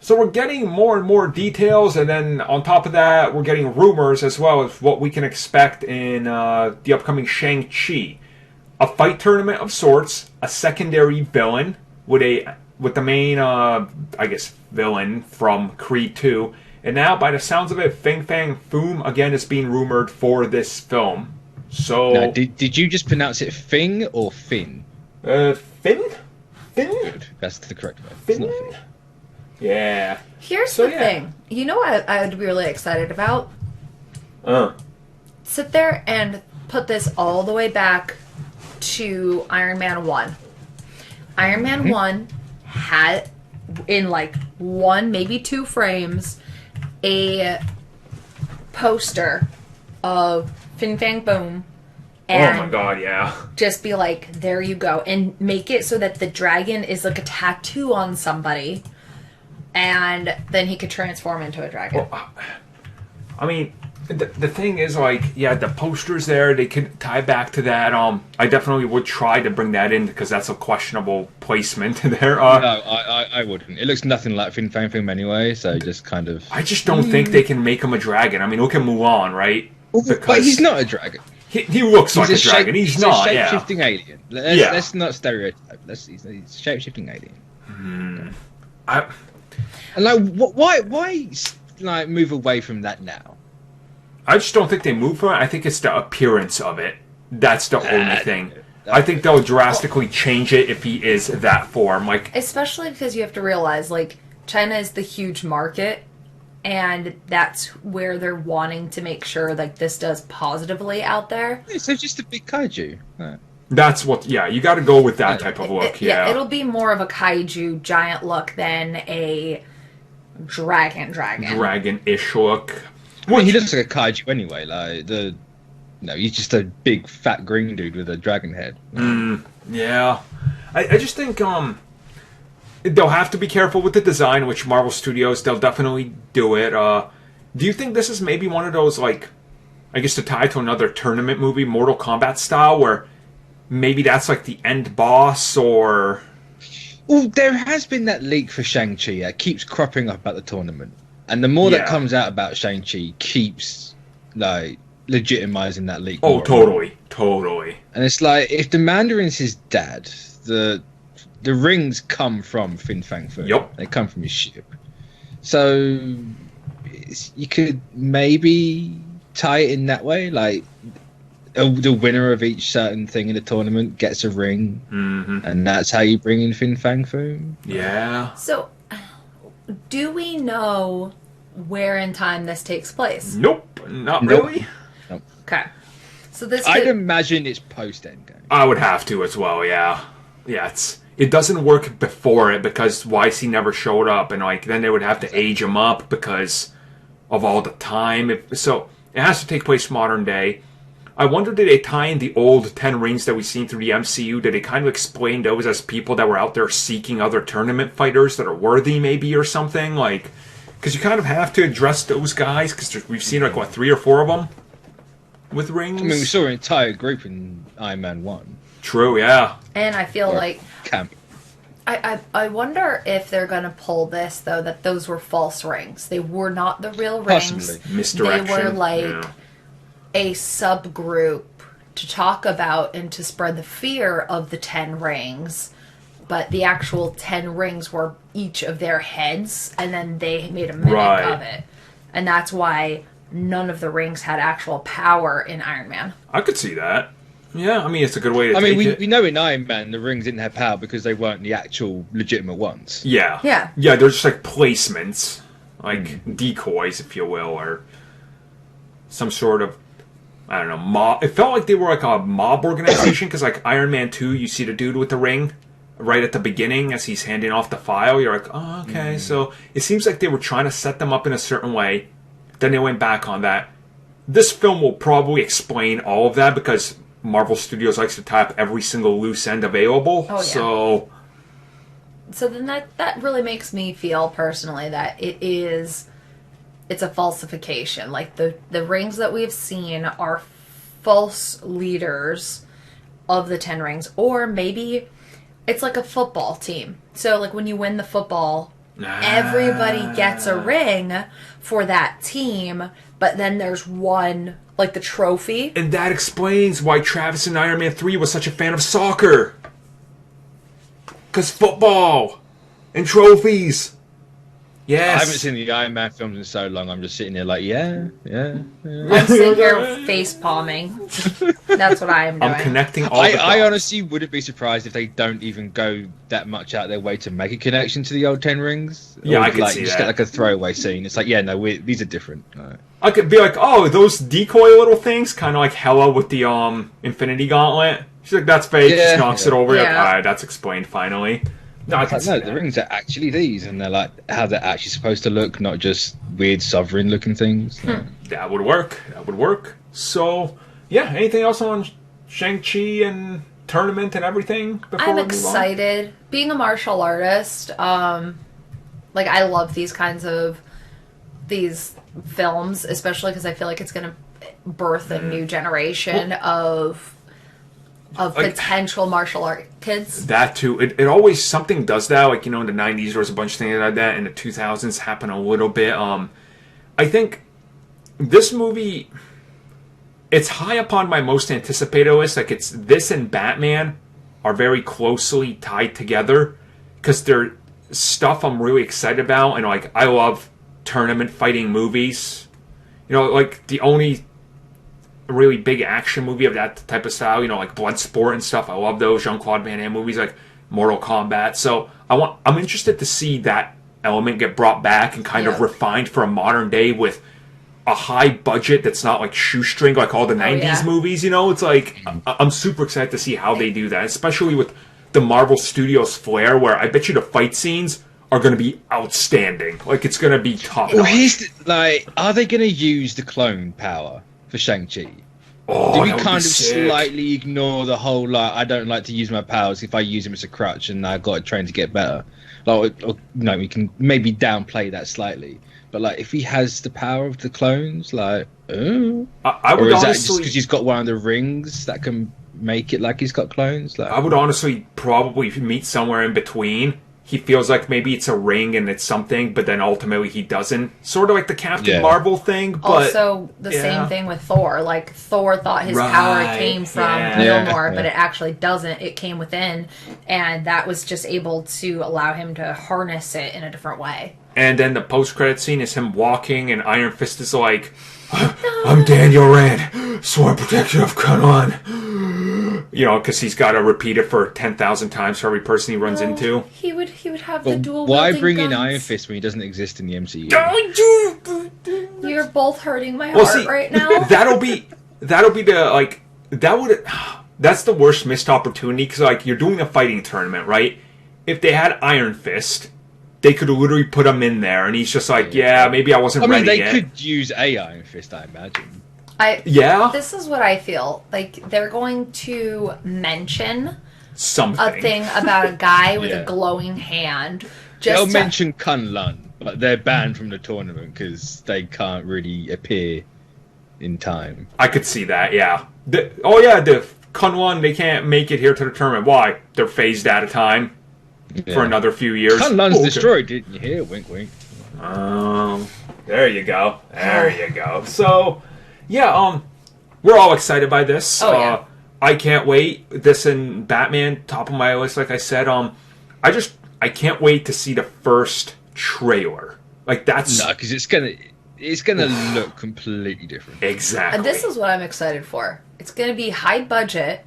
So we're getting more and more details, and then on top of that, we're getting rumors as well of what we can expect in the upcoming Shang-Chi. A fight tournament of sorts, a secondary villain with the main, villain from Creed 2. And now, by the sounds of it, Fang Foom again is being rumored for this film. So, now, did you just pronounce it Fing or Finn? Finn? Finn? Good. That's the correct word. Finn? It's not Finn. Yeah. Here's the thing. You know what I would be really excited about? Sit there and put this all the way back to Iron Man 1. Iron Man 1 had, in like 1, maybe 2 frames, a poster of Fin Fang Foom. And oh my god, yeah. just be like, there you go. And make it so that the dragon is like a tattoo on somebody. And then he could transform into a dragon. Well, I mean, the thing is, like, yeah, the posters there, they could tie back to that. I definitely would try to bring that in because that's a questionable placement there. No, I wouldn't. It looks nothing like Fin Fang Foom anyway, so just kind of... I just don't think they can make him a dragon. I mean, look at Mulan, right? But he's not a dragon. He looks like a dragon. He's not, a shape-shifting alien. Let's not stereotype. He's a shape-shifting alien. And like, why like move away from that now? I just don't think they move from it. I think it's the appearance of it. That's the only thing. I think they'll drastically change it if he is that form. Like, especially because you have to realize, like, China is the huge market, and that's where they're wanting to make sure like this does positively out there. Yeah, so just a big kaiju. Right. That's what. Yeah, you got to go with that type of look. Yeah, it'll be more of a kaiju giant look than a dragon-ish look. Well, he looks like a kaiju anyway. Like he's just a big fat green dude with a dragon head. Yeah, I just think they'll have to be careful with the design. Which Marvel Studios, they'll definitely do it. Do you think this is maybe one of those, like, I guess to tie to another tournament movie, Mortal Kombat style, where maybe that's like the end boss, or? Well, there has been that leak for Shang-Chi that keeps cropping up at the tournament. And the more that comes out about Shang-Chi keeps, like, legitimizing that leak. Oh, totally. And it's like, if the Mandarin's his dad, the rings come from Fin Fang Foom. Yep. They come from his ship. So, you could maybe tie it in that way, like, the winner of each certain thing in the tournament gets a ring, and that's how you bring in Fin Fang Foom. Yeah. So, do we know where in time this takes place? Nope, not really. Nope. Okay. So this I'd imagine it's post-Endgame. I would have to as well, yeah. Yeah, it doesn't work before it because YC never showed up, and like then they would have to age him up because of all the time. So it has to take place modern day. I wonder, did they tie in the old 10 rings that we've seen through the MCU? Did they kind of explain those as people that were out there seeking other tournament fighters that are worthy, maybe, or something? Like, because you kind of have to address those guys, because we've seen, like, what, 3 or 4 of them with rings? I mean, we saw an entire group in Iron Man 1. True, yeah. And I feel like... Camp. I wonder if they're going to pull this, though, that those were false rings. They were not the real rings. Possibly. Misdirection. They were, like... a subgroup to talk about and to spread the fear of the 10 rings, but the actual 10 rings were each of their heads, and then they made a mimic of it. And that's why none of the rings had actual power in Iron Man. I could see that. Yeah, I mean, it's a good way to take it. We know in Iron Man the rings didn't have power because they weren't the actual legitimate ones. Yeah. Yeah. Yeah, they're just like placements, like decoys, if you will, or some sort of, I don't know, mob. It felt like they were like a mob organization, because like Iron Man 2, you see the dude with the ring right at the beginning as he's handing off the file. You're like, oh, okay. So it seems like they were trying to set them up in a certain way. Then they went back on that. This film will probably explain all of that, because Marvel Studios likes to tap every single loose end available. Oh, yeah. So then that really makes me feel personally that it's a falsification. Like, the rings that we've seen are false leaders of the 10 rings. Or maybe it's like a football team. So, like, when you win the football everybody gets a ring for that team, but then there's one, like the trophy. And that explains why Travis in Iron Man 3 was such a fan of soccer. Because football and trophies. Yes. I haven't seen the Iron Man films in so long. I'm just sitting there like, yeah. I'm sitting here face palming. That's what I am doing. I'm connecting all the dots. I honestly wouldn't be surprised if they don't even go that much out of their way to make a connection to the old Ten Rings. Yeah, I could could see just that. get like a throwaway scene. It's like, yeah, no, these are different. Right. I could be like, oh, those decoy little things, kind of like Hela with the Infinity Gauntlet. She's like, that's fake. Just knocks it over. Yeah. Like, all right, that's explained finally. No, I can see No, that. the rings are actually these, and they're like how they're actually supposed to look, not just weird sovereign-looking things. That would work. That would work. So, yeah. Anything else on Shang-Chi and tournament and everything? Before I'm we move on? excited. Being a martial artist, like I love these kinds of these films, especially because I feel like it's going to birth a new generation of potential martial art kids. That too. It always, something does that. Like, in the 90s, there was a bunch of things like that. In the 2000s, happened a little bit. I think this movie, it's high up on my most anticipated list. Like, it's this and Batman are very closely tied together because they're stuff I'm really excited about. And, like, I love tournament fighting movies. Like, the only really big action movie of that type of style, like Bloodsport and stuff. I love those Jean-Claude Van Damme movies, like Mortal Kombat. So I'm interested to see that element get brought back and kind of refined for a modern day with a high budget that's not like shoestring like all the 90s movies. It's like I'm super excited to see how they do that, especially with the Marvel Studios flair, where I bet you the fight scenes are going to be outstanding. Like, it's going to be top notch. Well, are they going to use the clone power for Shang-Chi? Oh, Do we that would kind be of sick. slightly ignore the whole, I don't like to use my powers if I use them as a crutch and I've got to train to get better? We can maybe downplay that slightly. But, if he has the power of the clones, I or would is that just honestly... because he's got one of the rings that can make it like he's got clones? I would honestly probably meet somewhere in between. He feels like maybe it's a ring and it's something, but then ultimately he doesn't. Sort of like the Captain Marvel thing, but... Also, the same thing with Thor. Like, Thor thought his power came from Mjolnir, but it actually doesn't. It came within, and that was just able to allow him to harness it in a different way. And then the post-credit scene is him walking, and Iron Fist is like, I'm Daniel Rand, sworn protector of Kanan. Because he's got to repeat it for 10,000 times for every person he runs into. He would have the dual Why wielding bring in guns. Iron Fist when he doesn't exist in the MCU? You're both hurting my heart right now. That'll be the, that's the worst missed opportunity, because, you're doing a fighting tournament, right? If they had Iron Fist, they could literally put him in there, and he's just like, maybe I wasn't ready they yet. could use a Iron Fist, I imagine. This is what I feel. Like, they're going to mention something. a thing about a guy with a glowing hand. They'll mention Kunlun, but they're banned from the tournament because they can't really appear in time. I could see that, yeah. The Kunlun, they can't make it here to the tournament. Why? They're phased out of time for another few years. Kunlun's destroyed, didn't you hear? Wink, wink. There you go. There you go. So... yeah, we're all excited by this. I can't wait. This and Batman, top of my list, like I said. I can't wait to see the first trailer. Because it's gonna look completely different. Exactly. And this is what I'm excited for. It's gonna be high budget,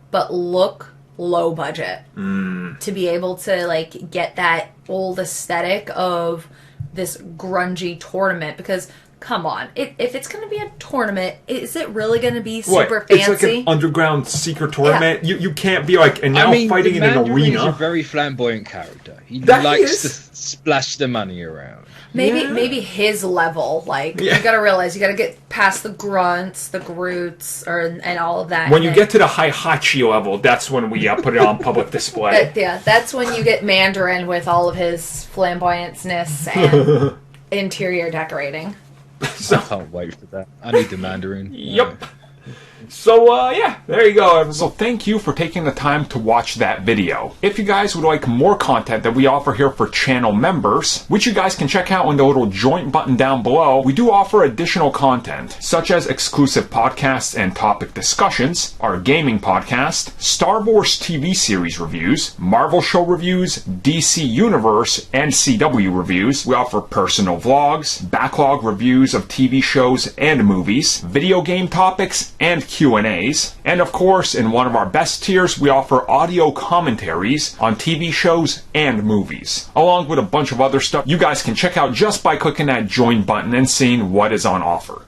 but look low budget. To be able to get that old aesthetic of this grungy tournament, because. Come on. If it's going to be a tournament, is it really going to be super fancy? It's like an underground secret tournament. Yeah. You can't be fighting in an arena. He's a very flamboyant character. He likes to splash the money around. Maybe his level. You got to realize, you got to get past the grunts, the Groots, and all of that. When you get to the Heihachi level, that's when we put it on public display. That's when you get Mandarin with all of his flamboyantness and interior decorating. I can't wait for that. I need the Mandarin. Yep. So, yeah, there you go, everyone. So thank you for taking the time to watch that video. If you guys would like more content that we offer here for channel members, which you guys can check out in the little join button down below, we do offer additional content, such as exclusive podcasts and topic discussions, our gaming podcast, Star Wars TV series reviews, Marvel show reviews, DC Universe and CW reviews. We offer personal vlogs, backlog reviews of TV shows and movies, video game topics, and Q&As. And of course, in one of our best tiers, we offer audio commentaries on TV shows and movies, along with a bunch of other stuff you guys can check out just by clicking that join button and seeing what is on offer.